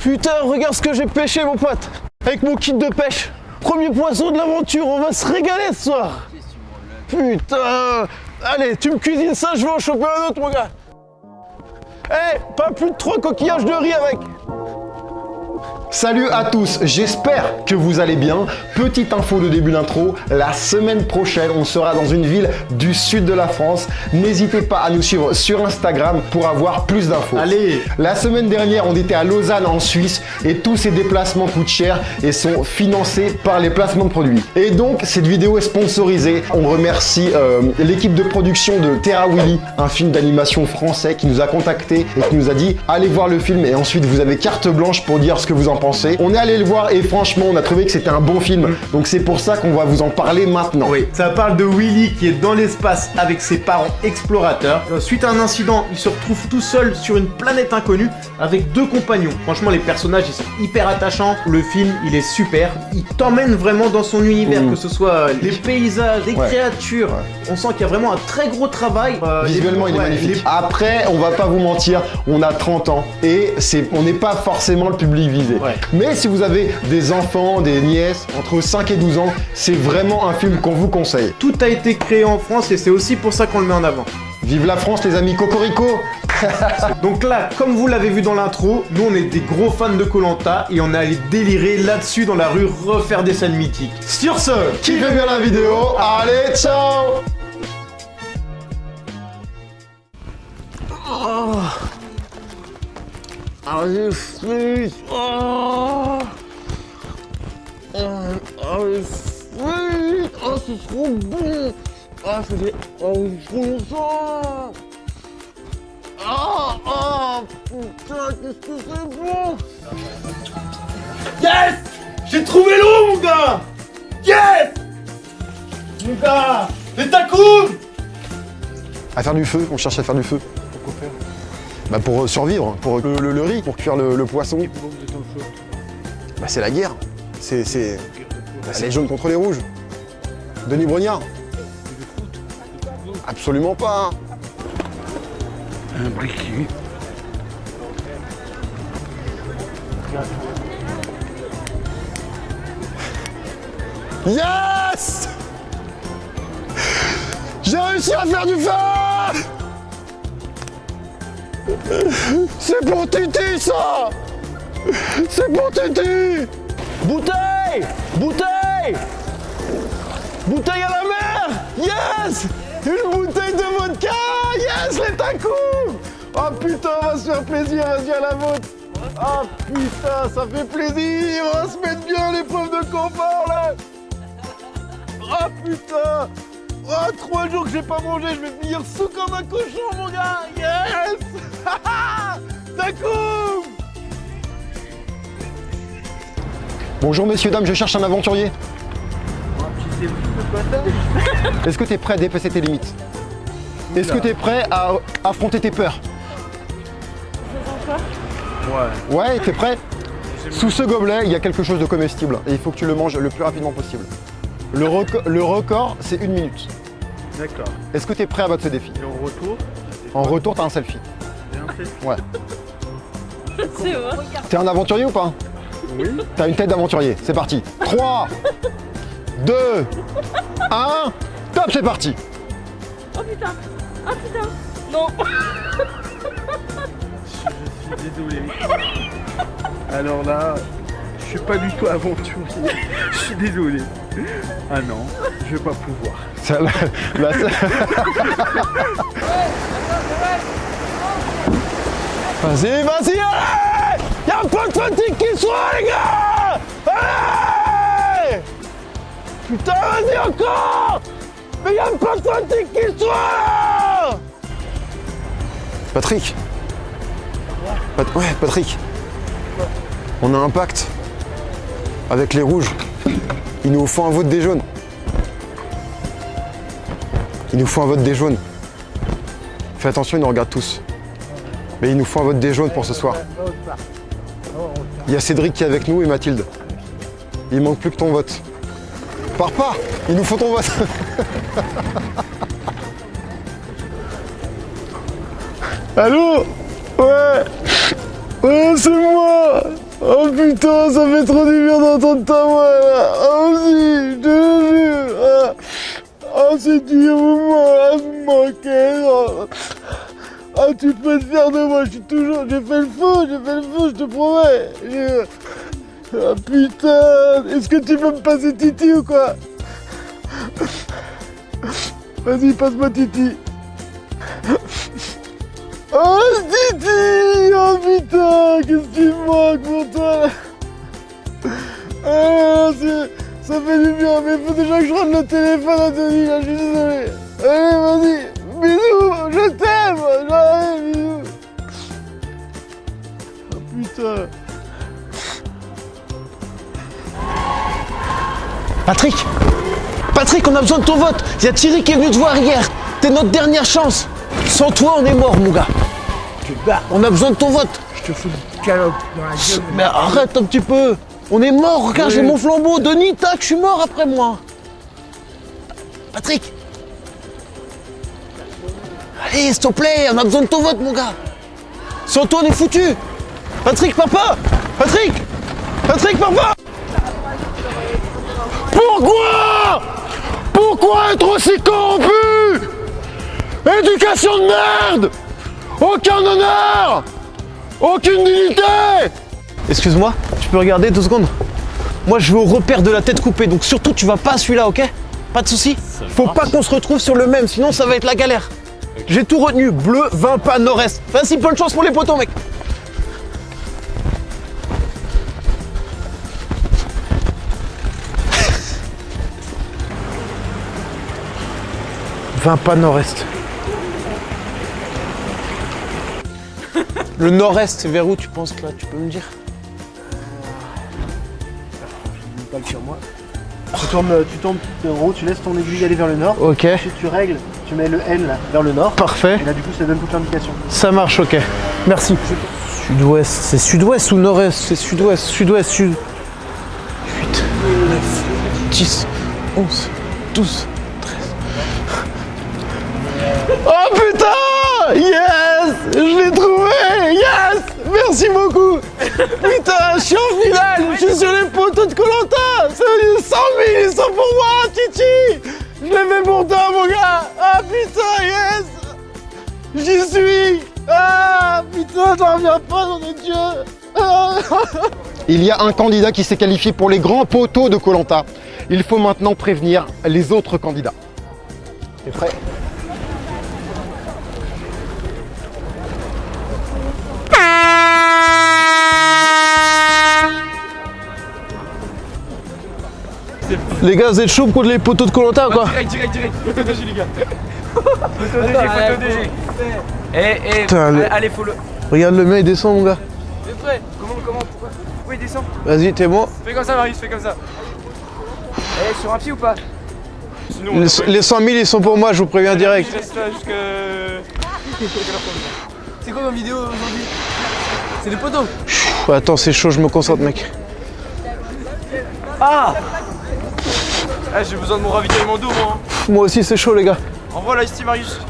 Putain, regarde ce que j'ai pêché, mon pote. Avec mon kit de pêche. Premier poisson de l'aventure, on va se régaler ce soir. Putain. Allez, tu me cuisines ça, je vais en choper un autre, mon gars. Eh, pas plus de 3 coquillages de riz avec. Salut à tous, j'espère que vous allez bien. Petite info de début d'intro, la semaine prochaine, on sera dans une ville du sud de la France. N'hésitez pas à nous suivre sur Instagram pour avoir plus d'infos. Allez. La semaine dernière, on était à Lausanne en Suisse et tous ces déplacements coûtent cher et sont financés par les placements de produits. Et donc, cette vidéo est sponsorisée. On remercie l'équipe de production de Terra Willy, un film d'animation français qui nous a contactés et qui nous a dit allez voir le film et ensuite vous avez carte blanche pour dire ce que vous en pensez. On est allé le voir et franchement on a trouvé que c'était un bon film, donc c'est pour ça qu'on va vous en parler maintenant. Oui, ça parle de Willy qui est dans l'espace avec ses parents explorateurs. Suite à un incident, il se retrouve tout seul sur une planète inconnue avec 2 compagnons. Franchement les personnages ils sont hyper attachants, le film il est super, il t'emmène vraiment dans son univers, que ce soit les paysages, les créatures, on sent qu'il y a vraiment un très gros travail. Visuellement il est magnifique. Après on va pas vous mentir, on a 30 ans et on n'est pas forcément le public visé. Mais si vous avez des enfants, des nièces, entre 5 et 12 ans, c'est vraiment un film qu'on vous conseille. Tout a été créé en France et c'est aussi pour ça qu'on le met en avant. Vive la France les amis, cocorico. Donc là, comme vous l'avez vu dans l'intro, nous on est des gros fans de Koh-Lanta et on est allé délirer là-dessus dans la rue, refaire des scènes mythiques. Sur ce, kiffez bien la vidéo, allez ciao. Ah, j'ai frit. Oh, j'ai frit. Oh, c'est trop bon. Ah, ça fait trop longtemps. Putain, qu'est-ce que c'est bon. Yes. J'ai trouvé l'eau, mon gars. Yes. Mon gars, les tacos. À faire du feu, on cherche à faire du feu. Pourquoi faire? Bah pour survivre, pour le riz, pour cuire le poisson. Et pourquoi vous êtes en short? Bah c'est la guerre. C'est les jaunes contre les rouges. Denis Brognard. Absolument pas. Un briquet. Yes! J'ai réussi à faire du feu! C'est pour Titi ça! C'est pour Titi! Bouteille! Bouteille! Bouteille à la mer! Yes! Une bouteille de vodka! Yes, les tacos! Oh putain, on va se faire plaisir, vas-y à la vôtre! Oh putain, ça fait plaisir! On va se mettre bien l'épreuve de confort là! Oh putain! Oh, 3 jours que j'ai pas mangé, je vais venir sous comme un cochon, mon gars! Yes! Tacos! Bonjour messieurs, dames, je cherche un aventurier. Est-ce que tu es prêt à dépasser tes limites? Est-ce que tu es prêt à affronter tes peurs? Ouais. Ouais, t'es prêt? Sous ce gobelet, il y a quelque chose de comestible et il faut que tu le manges le plus rapidement possible. Le record, c'est 1 minute. D'accord. Est-ce que tu es prêt à battre ce défi? Et en retour? En retour, t'as un selfie. J'ai un selfie. Ouais. C'est vrai. T'es un aventurier ou pas? Oui. T'as une tête d'aventurier, c'est parti. 3, 2, 1, top, c'est parti. Oh putain. Oh putain. Non. Je suis désolé. Alors là, je suis pas du tout aventurier. Je suis désolé. Ah non, je vais pas pouvoir. Ça, Vas-y, vas-y, allez! Y'a un peu de fatigue qui soit, les gars! Allez! Putain, vas-y encore! Mais y'a un peu de fatigue qui soit! Patrick. Ouais, Patrick. On a un pacte avec les rouges. Il nous faut un vote des jaunes. Il nous faut un vote des jaunes. Fais attention, ils nous regardent tous. Mais il nous faut un vote des jaunes pour ce soir. Il y a Cédric qui est avec nous et Mathilde. Il manque plus que ton vote. Pars pas! Il nous faut ton vote. Allô? Ouais! Ouais, c'est moi! Oh putain, ça fait trop du bien d'entendre ta voix là. Oh si, je te le jure. Oh, c'est du moment là, vous me manquez. Oh, tu peux être fier de moi, j'ai fait le faux, je te promets. Ah putain, est-ce que tu peux me passer Titi ou quoi? Vas-y, passe-moi Titi. Oh Titi! Oh putain, qu'est-ce qui me manque pour toi? Oh, ça fait du bien, mais il faut déjà que je rende le téléphone à Denis, là, je suis désolé. Allez, vas-y, bisous, je t'aime, allez, bisous. Oh putain. Patrick, on a besoin de ton vote. Il y a Thierry qui est venu te voir hier. T'es notre dernière chance. Sans toi, on est mort, mon gars. On a besoin de ton vote. Je te fous une calope dans la gueule. Mais arrête un petit peu. On est mort, regarde, j'ai mon flambeau. Denis, tac, je suis mort après moi. Patrick. Allez, s'il te plaît, on a besoin de ton vote, mon gars. Sans toi, on est foutu. Patrick, papa. Patrick, papa. Pourquoi être aussi corrompu? Éducation de merde! Aucun honneur! Aucune dignité! Excuse-moi, tu peux regarder 2 secondes? Moi, je vais au repère de la tête coupée, donc surtout, tu vas pas à celui-là, ok? Pas de soucis. Faut pas qu'on se retrouve sur le même, sinon ça va être la galère. J'ai tout retenu, bleu, 20 pas, nord-est. Vas-y, bonne chance pour les poteaux, mec. Pas nord-est. Le nord-est, c'est vers où tu penses que là, tu peux me dire? Pas sur moi. Tu tournes, en gros, tu laisses ton aiguille aller vers le nord. Ok. Ensuite, tu règles, tu mets le N là, vers le nord. Parfait. Et là, du coup, ça donne toute l'indication. Ça marche, ok. Merci. Sud-ouest, c'est sud-ouest ou nord-est? C'est sud-ouest, sud-ouest, sud. 8, 9, 10, 11, 12. Oh putain! Yes! Je l'ai trouvé! Yes! Merci beaucoup! Putain, je suis en finale! Je suis sur les poteaux de Koh-Lanta! C'est 100 000, ils sont pour moi, Titi! Je l'ai fait pour toi, mon gars! Ah putain, yes! J'y suis! Ah putain, j'en reviens pas, nom de Dieu! Ah. Il y a un candidat qui s'est qualifié pour les grands poteaux de Koh-Lanta. Il faut maintenant prévenir les autres candidats. T'es prêt? Les gars, vous êtes chauds contre les poteaux de Koh-Lanta ou quoi? Direct, photo DG les gars. Photo DG. Putain, Allez, faut le. Regarde le mec, il descend, mon gars. T'es prêt? Pourquoi il descend? Vas-y, t'es bon? Fais comme ça, Marius, fais comme ça. Sur un pied ou pas? Sinon, Les 100 000, ils sont pour moi, je vous préviens direct. Reste là C'est quoi ma vidéo aujourd'hui? C'est des poteaux. Attends, c'est chaud, je me concentre, mec. Ah, j'ai besoin de mon ravitaillement d'eau, moi. Moi aussi, c'est chaud, les gars. Envoie là ici, Marius.